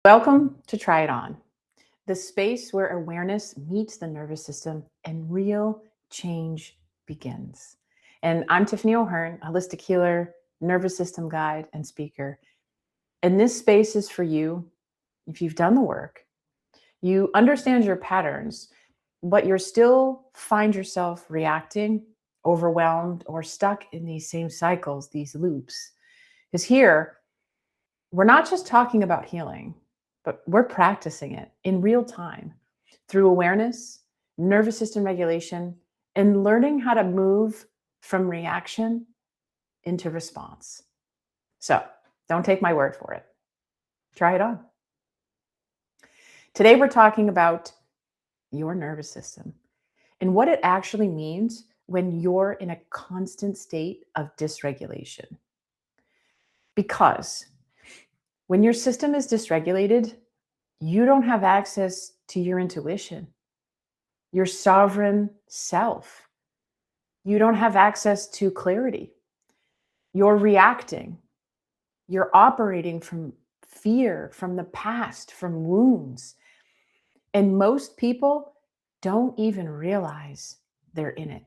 Welcome to Try It On, the space where awareness meets the nervous system and real change begins. And I'm Tiffany O'Harn, holistic healer, nervous system guide, and speaker. And this space is for you if you've done the work, you understand your patterns, but you're still find yourself reacting, overwhelmed, or stuck in these same cycles, these loops. Because here, we're not just talking about healing, but we're practicing it in real time through awareness, nervous system regulation, and learning how to move from reaction into response. So don't take my word for it. Try it on. Today, we're talking about your nervous system and what it actually means when you're in a constant state of dysregulation. Because when your system is dysregulated, you don't have access to your intuition, your sovereign self. You don't have access to clarity. You're reacting. You're operating from fear, from the past, from wounds. And most people don't even realize they're in it.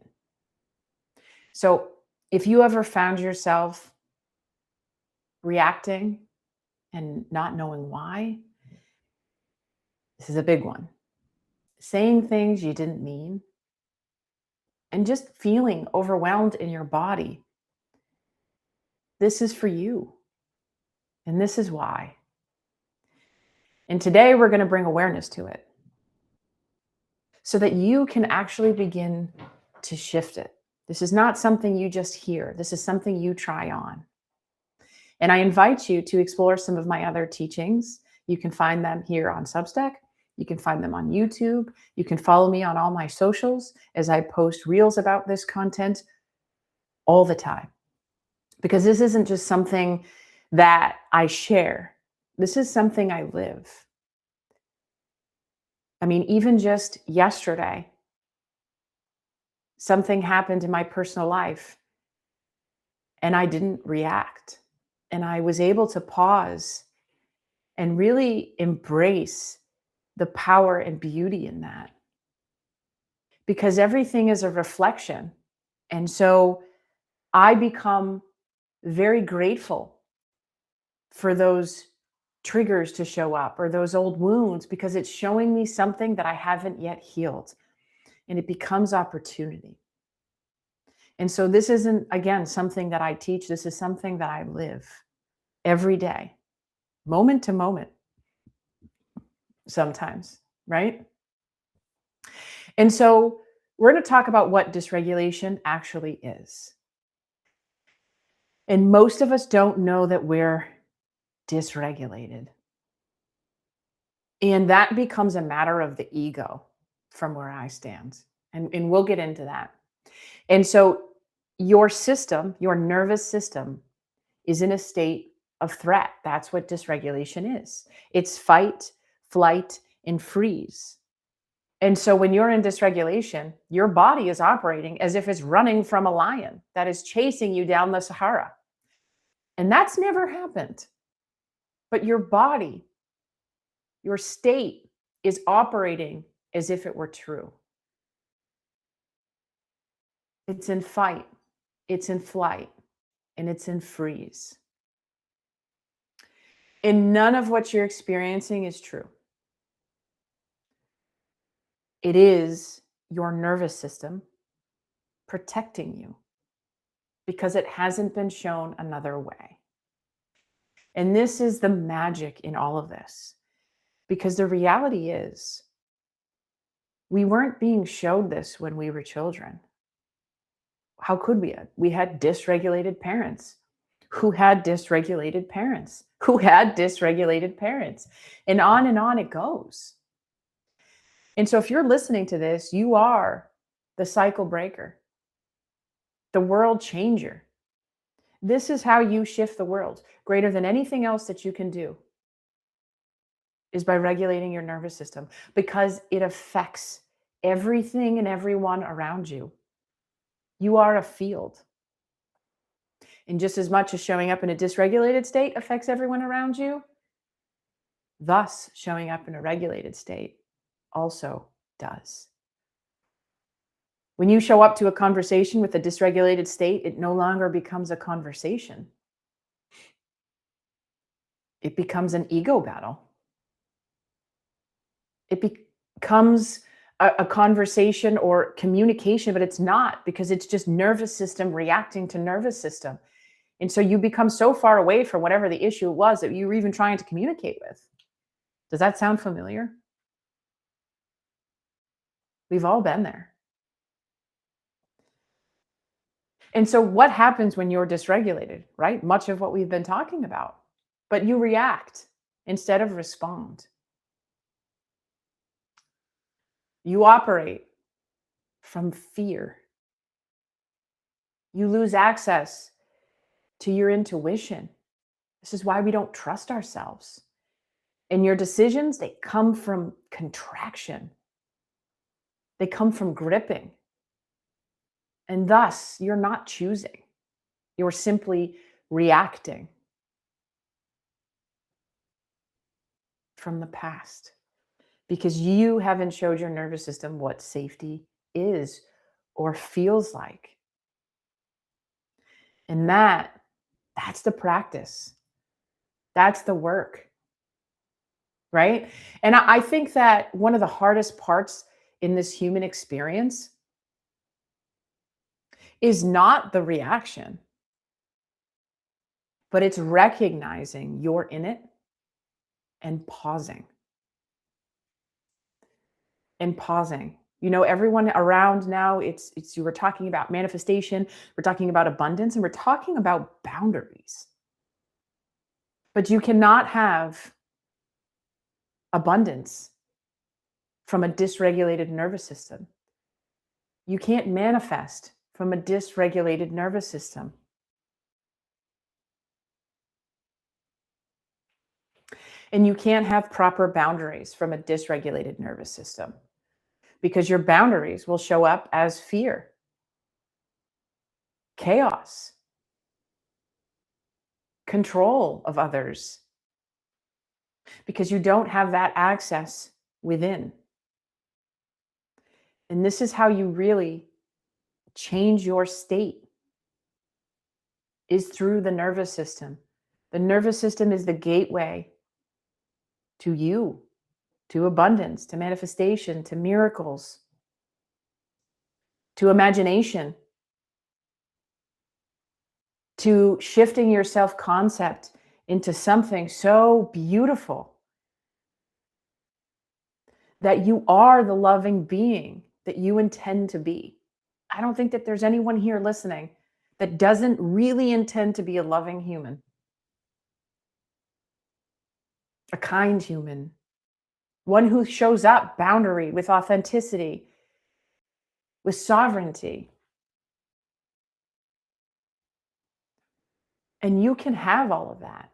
So if you ever found yourself reacting and not knowing why, this is a big one. Saying things you didn't mean and just feeling overwhelmed in your body. This is for you. And this is why. And today we're going to bring awareness to it so that you can actually begin to shift it. This is not something you just hear. This is something you try on. And I invite you to explore some of my other teachings. You can find them here on Substack. You can find them on YouTube. You can follow me on all my socials as I post reels about this content all the time. Because this isn't just something that I share. This is something I live. I mean, even just yesterday, something happened in my personal life and I didn't react. And I was able to pause and really embrace the power and beauty in that. Because everything is a reflection. And so I become very grateful for those triggers to show up or those old wounds, because it's showing me something that I haven't yet healed, and it becomes opportunity. And so this isn't, again, something that I teach. This is something that I live every day, moment to moment, sometimes, right? And so we're going to talk about what dysregulation actually is. And most of us don't know that we're dysregulated. And that becomes a matter of the ego from where I stand. And we'll get into that. And so your system, your nervous system, is in a state of threat. That's what dysregulation is. It's fight, flight, and freeze. And so when you're in dysregulation, your body is operating as if it's running from a lion that is chasing you down the Sahara. And that's never happened. But your body, your state is operating as if it were true. It's in fight, it's in flight, and it's in freeze. And none of what you're experiencing is true. It is your nervous system protecting you because it hasn't been shown another way. And this is the magic in all of this, because the reality is we weren't being showed this when we were children. How could we have? We had dysregulated parents who had dysregulated parents who had dysregulated parents, and on it goes. And so if you're listening to this, you are the cycle breaker, the world changer. This is how you shift the world. Greater than anything else that you can do is by regulating your nervous system, because it affects everything and everyone around you. You are a field. And just as much as showing up in a dysregulated state affects everyone around you, thus showing up in a regulated state also does. When you show up to a conversation with a dysregulated state, it no longer becomes a conversation. It becomes an ego battle. It becomes a conversation or communication, but it's not, because it's just nervous system reacting to nervous system. And so you become so far away from whatever the issue was that you were even trying to communicate with. Does that sound familiar? We've all been there. And so what happens when you're dysregulated, right? Much of what we've been talking about, but you react instead of respond. You operate from fear. You lose access to your intuition. This is why we don't trust ourselves. And your decisions, they come from contraction. They come from gripping. And thus, you're not choosing. You're simply reacting from the past, because you haven't showed your nervous system what safety is or feels like. And that's the practice. That's the work, right? And I think that one of the hardest parts in this human experience is not the reaction, but it's recognizing you're in it and pausing. And pausing. You know, everyone around now, it's you were talking about manifestation, we're talking about abundance, and we're talking about boundaries. But you cannot have abundance from a dysregulated nervous system. You can't manifest from a dysregulated nervous system. And you can't have proper boundaries from a dysregulated nervous system, because your boundaries will show up as fear, chaos, control of others, because you don't have that access within. And this is how you really change your state, is through the nervous system. The nervous system is the gateway to you, to abundance, to manifestation, to miracles, to imagination, to shifting your self-concept into something so beautiful that you are the loving being that you intend to be. I don't think that there's anyone here listening that doesn't really intend to be a loving human, a kind human, one who shows up boundary with authenticity, with sovereignty. And you can have all of that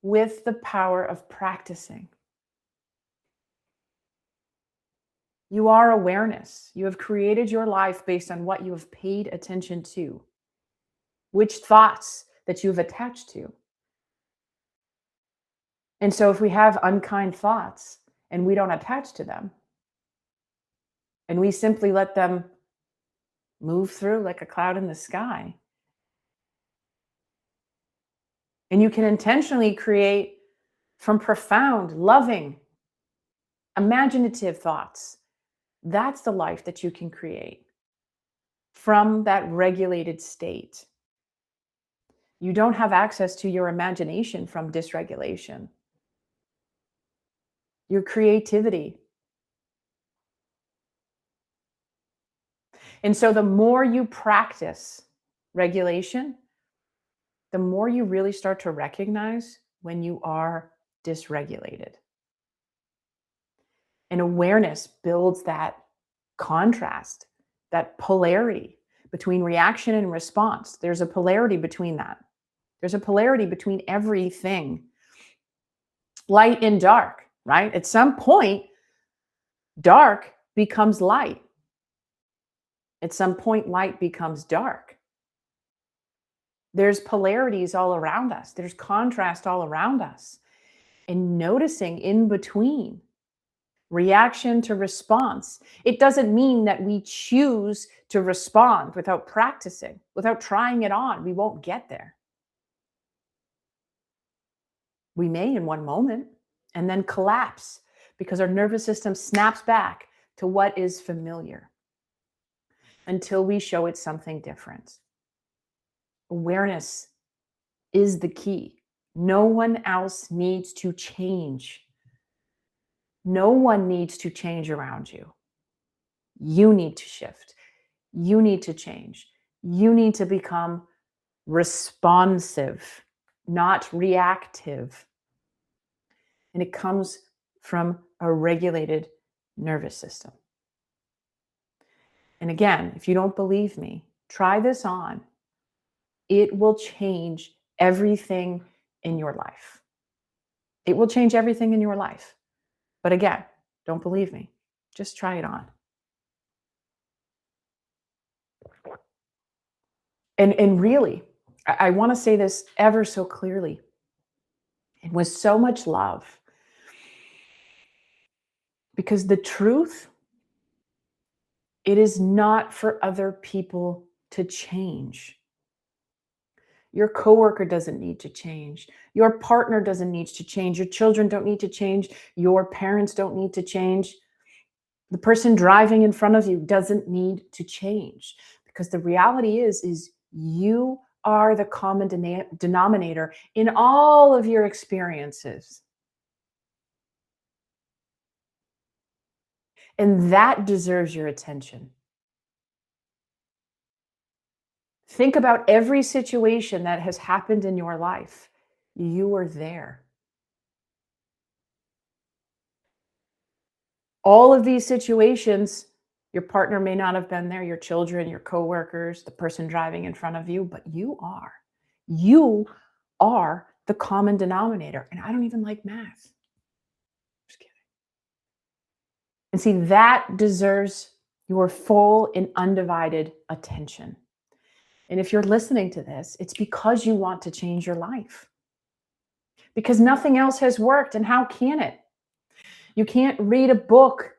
with the power of practicing. You are awareness. You have created your life based on what you have paid attention to, which thoughts that you've attached to. And so if we have unkind thoughts and we don't attach to them, and we simply let them move through like a cloud in the sky, and you can intentionally create from profound, loving, imaginative thoughts. That's the life that you can create from that regulated state. You don't have access to your imagination from dysregulation. Your creativity. And so the more you practice regulation, the more you really start to recognize when you are dysregulated. And awareness builds that contrast, that polarity between reaction and response. There's a polarity between that. There's a polarity between everything. Light and dark, right? At some point, dark becomes light. At some point, light becomes dark. There's polarities all around us. There's contrast all around us. and noticing in between reaction to response. It doesn't mean that we choose to respond without practicing, without trying it on. We won't get there. We may in one moment and then collapse because our nervous system snaps back to what is familiar until we show it something different. Awareness is the key. No one else needs to change. No one needs to change around you. You need to shift. You need to change. You need to become responsive, not reactive. And it comes from a regulated nervous system. And again, if you don't believe me, try this on. It will change everything in your life. It will change everything in your life. But again, don't believe me. Just try it on. And really, I want to say this ever so clearly and with so much love. Because the truth, it is not for other people to change. Your coworker doesn't need to change. Your partner doesn't need to change. Your children don't need to change. Your parents don't need to change. The person driving in front of you doesn't need to change. Because the reality is you are the common denominator in all of your experiences. And that deserves your attention. Think about every situation that has happened in your life. You were there. All of these situations, your partner may not have been there, your children, your coworkers, the person driving in front of you, but you are. You are the common denominator. And I don't even like math. Just kidding. And see, that deserves your full and undivided attention. And if you're listening to this, it's because you want to change your life. Because nothing else has worked. And how can it? You can't read a book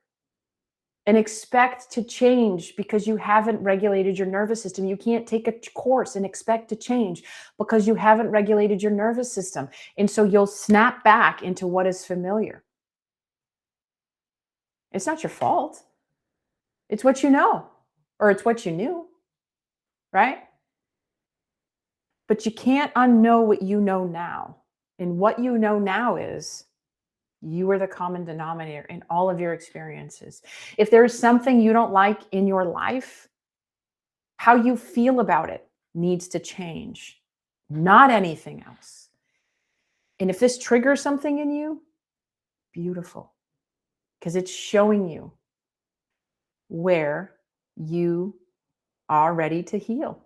and expect to change because you haven't regulated your nervous system. You can't take a course and expect to change because you haven't regulated your nervous system. And so you'll snap back into what is familiar. It's not your fault. It's what you know, or it's what you knew, right? But you can't unknow what you know now. And what you know now is you are the common denominator in all of your experiences. If there's something you don't like in your life, how you feel about it needs to change, not anything else. And if this triggers something in you, beautiful, because it's showing you where you are ready to heal.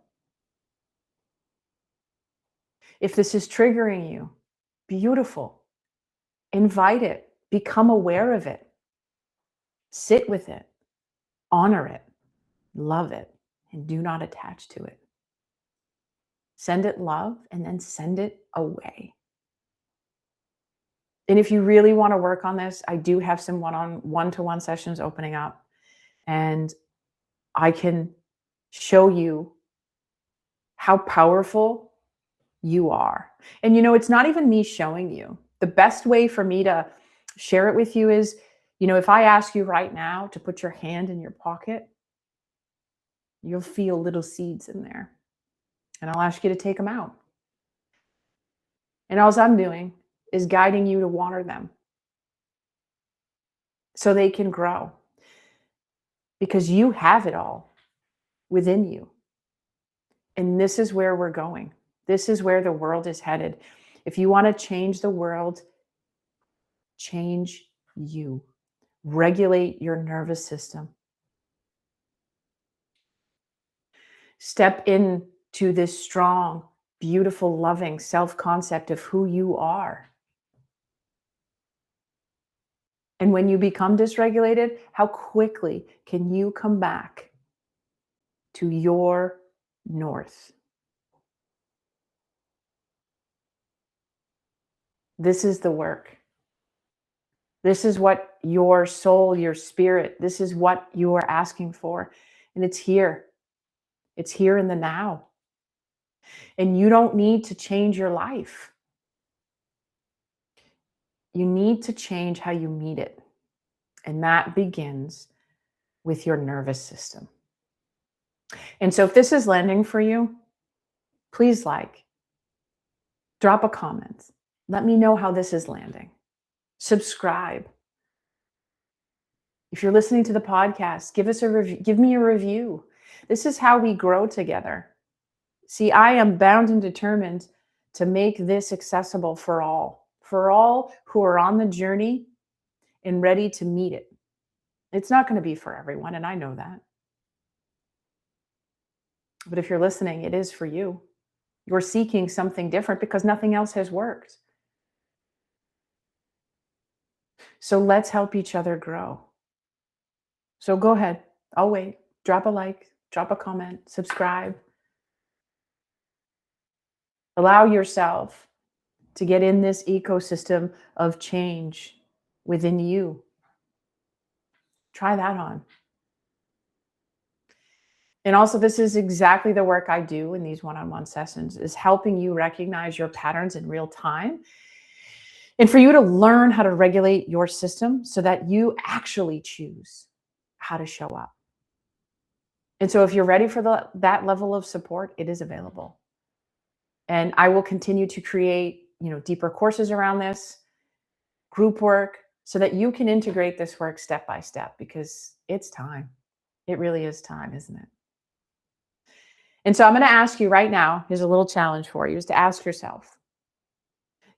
If this is triggering you, beautiful. Invite it, become aware of it, sit with it, honor it, love it, and do not attach to it. Send it love and then send it away. And if you really want to work on this, I do have some one-to-one sessions opening up, and I can show you how powerful you are. And it's not even me showing you. The best way for me to share it with you is, if I ask you right now to put your hand in your pocket, you'll feel little seeds in there. And I'll ask you to take them out. And all I'm doing is guiding you to water them so they can grow. Because you have it all within you. And this is where we're going. This is where the world is headed. If you want to change the world, change you. Regulate your nervous system. Step into this strong, beautiful, loving self-concept of who you are. And when you become dysregulated, how quickly can you come back to your north? This is the work. This is what your soul, your spirit, this is what you are asking for. And it's here. It's here in the now. And you don't need to change your life. You need to change how you meet it. And that begins with your nervous system. And so if this is landing for you, please drop a comment. Let me know how this is landing. Subscribe. If you're listening to the podcast, give us a review. Give me a review. This is how we grow together. See, I am bound and determined to make this accessible for all who are on the journey and ready to meet it. It's not going to be for everyone, and I know that. But if you're listening, it is for you. You're seeking something different because nothing else has worked. So let's help each other grow. So go ahead. I'll wait. Drop a like, drop a comment, subscribe. Allow yourself to get in this ecosystem of change within you. Try that on. And also, this is exactly the work I do in these one-on-one sessions, is helping you recognize your patterns in real time and for you to learn how to regulate your system so that you actually choose how to show up. And so if you're ready for that level of support, it is available. And I will continue to create, deeper courses around this, group work, so that you can integrate this work step by step, because it's time. It really is time, isn't it? And so I'm going to ask you right now, here's a little challenge for you, is to ask yourself,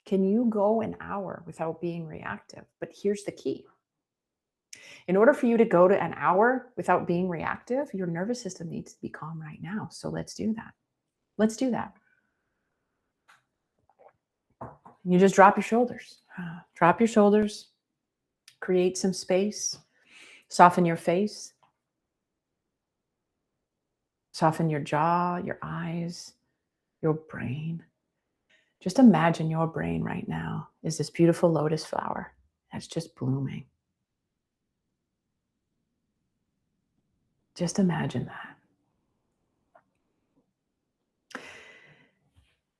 can you go an hour without being reactive? But here's the key. In order for you to go to an hour without being reactive, your nervous system needs to be calm right now. So let's do that. Let's do that. You just drop your shoulders. Drop your shoulders. Create some space. Soften your face. Soften your jaw, your eyes, your brain. Just imagine your brain right now is this beautiful lotus flower that's just blooming. Just imagine that.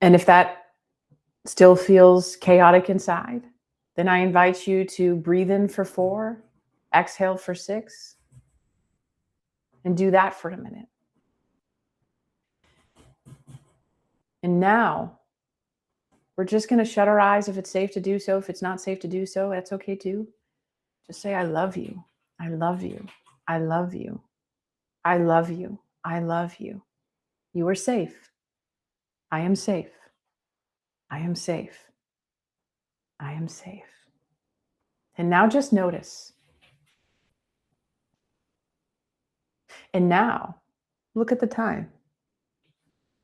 And if that still feels chaotic inside, then I invite you to breathe in for 4, exhale for 6, and do that for a minute. And now we're just going to shut our eyes if it's safe to do so. If it's not safe to do so, that's okay too. Just say, I love you. I love you. I love you. I love you. I love you. You are safe. I am safe. I am safe. I am safe. And now just notice. And now look at the time.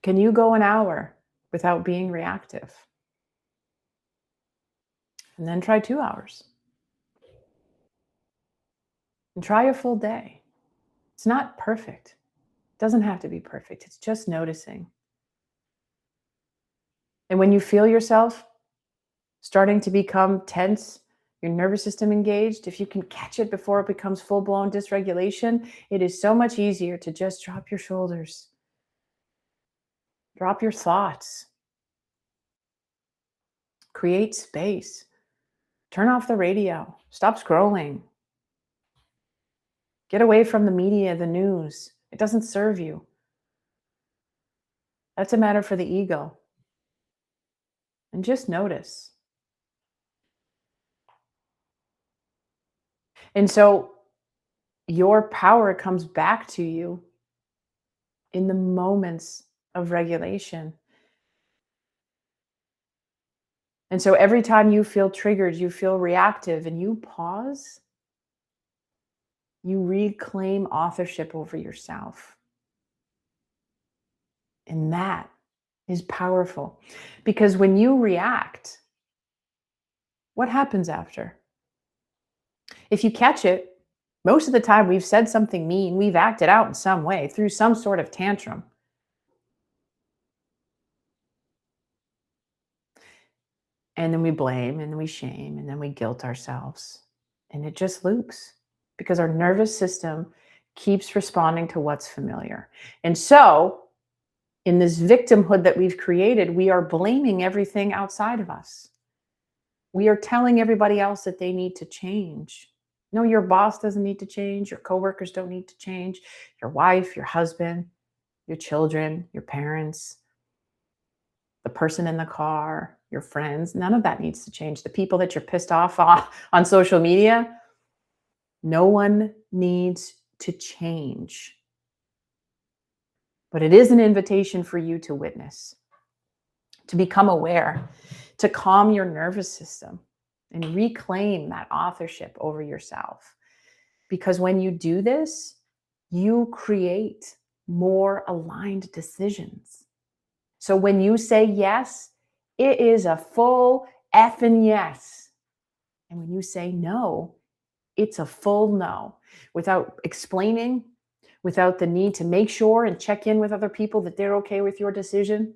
Can you go an hour without being reactive? And then try 2 hours. And try a full day. It's not perfect. It doesn't have to be perfect. It's just noticing. And when you feel yourself starting to become tense, your nervous system engaged, if you can catch it before it becomes full-blown dysregulation, it is so much easier to just drop your shoulders. Drop your thoughts. Create space. Turn off the radio. Stop scrolling. Get away from the media, the news. It doesn't serve you. That's a matter for the ego. And just notice. And so your power comes back to you in the moments of regulation. And so every time you feel triggered, you feel reactive, and you pause, you reclaim authorship over yourself. And that is powerful, because when you react, what happens after? If you catch it, most of the time we've said something mean, we've acted out in some way through some sort of tantrum. And then we blame, and then we shame, and then we guilt ourselves. And it just loops because our nervous system keeps responding to what's familiar. And so, in this victimhood that we've created, we are blaming everything outside of us. We are telling everybody else that they need to change. No, your boss doesn't need to change. Your coworkers don't need to change. Your wife, your husband, your children, your parents, the person in the car, your friends, none of that needs to change. The people that you're pissed off on social media, no one needs to change. But it is an invitation for you to witness, to become aware, to calm your nervous system and reclaim that authorship over yourself. Because when you do this, you create more aligned decisions. So when you say yes, it is a full effing yes. And when you say no, it's a full no, without explaining, without the need to make sure and check in with other people that they're okay with your decision.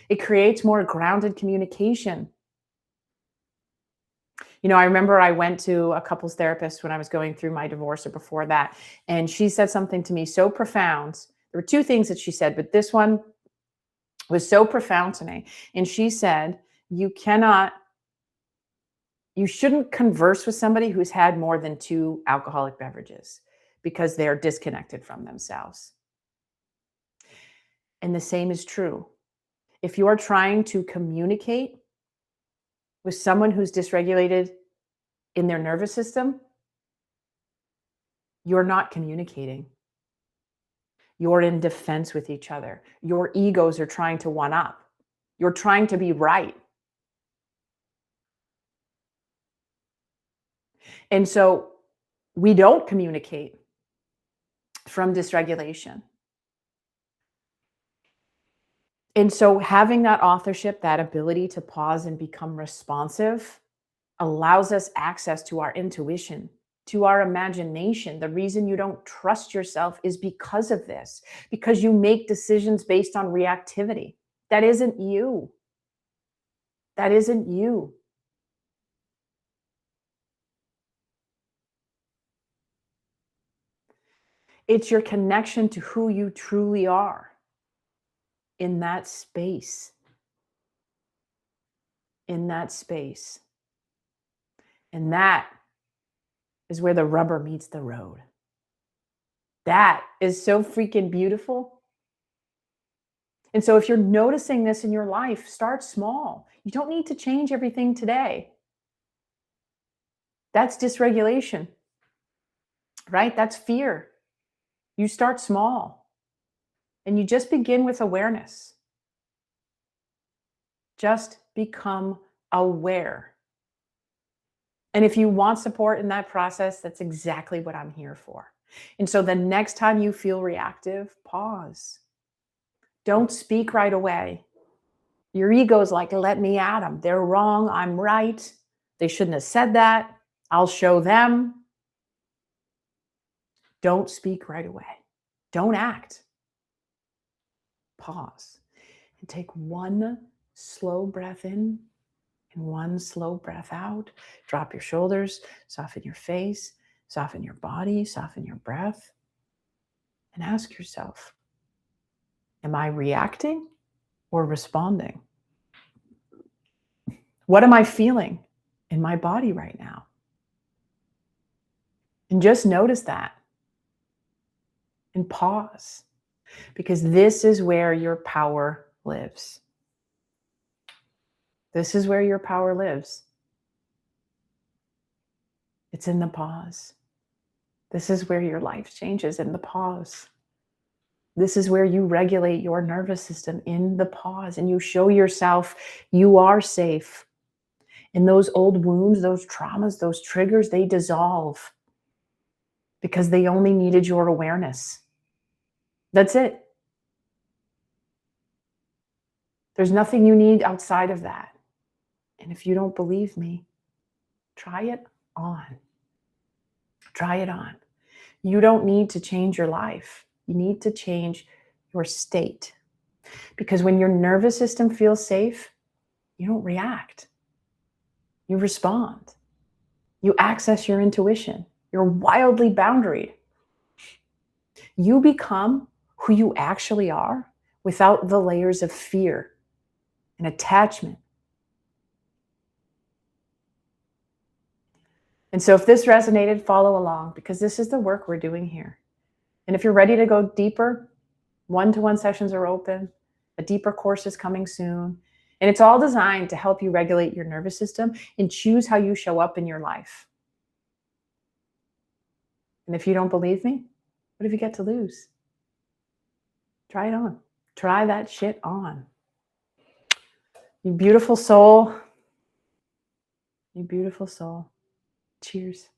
It creates more grounded communication. I remember I went to a couples therapist when I was going through my divorce or before that, and she said something to me so profound. There were two things that she said, but this one was so profound to me. And she said, you shouldn't converse with somebody who's had more than 2 alcoholic beverages because they're disconnected from themselves. And the same is true. If you are trying to communicate with someone who's dysregulated in their nervous system, you're not communicating. You're in defense with each other. Your egos are trying to one up. You're trying to be right. And so we don't communicate from dysregulation. And so having that authorship, that ability to pause and become responsive, allows us access to our intuition, to our imagination. The reason you don't trust yourself is because of this, because you make decisions based on reactivity. That isn't you. That isn't you. It's your connection to who you truly are in that space. In that space. And that is where the rubber meets the road. That is so freaking beautiful. And so if you're noticing this in your life, start small. You don't need to change everything today. That's dysregulation, right? That's fear. You start small and you just begin with awareness. Just become aware. And if you want support in that process, that's exactly what I'm here for. And so the next time you feel reactive, pause. Don't speak right away. Your ego's like, let me at them. They're wrong. I'm right. They shouldn't have said that. I'll show them. Don't speak right away. Don't act. Pause and take one slow breath in and one slow breath out. Drop your shoulders, soften your face, soften your body, soften your breath, and ask yourself, am I reacting or responding? What am I feeling in my body right now? And just notice that and pause, because this is where your power lives. This is where your power lives. It's in the pause. This is where your life changes, in the pause. This is where you regulate your nervous system, in the pause, and you show yourself you are safe. And those old wounds, those traumas, those triggers, they dissolve because they only needed your awareness. That's it. There's nothing you need outside of that. And if you don't believe me, try it on. Try it on. You don't need to change your life. You need to change your state. Because when your nervous system feels safe, you don't react. You respond. You access your intuition. You're wildly boundaried. You become who you actually are without the layers of fear and attachment. And so if this resonated, follow along, because this is the work we're doing here. And if you're ready to go deeper, one-to-one sessions are open. A deeper course is coming soon. And it's all designed to help you regulate your nervous system and choose how you show up in your life. And if you don't believe me, what have you got to lose? Try it on. Try that shit on. You beautiful soul. You beautiful soul. Cheers.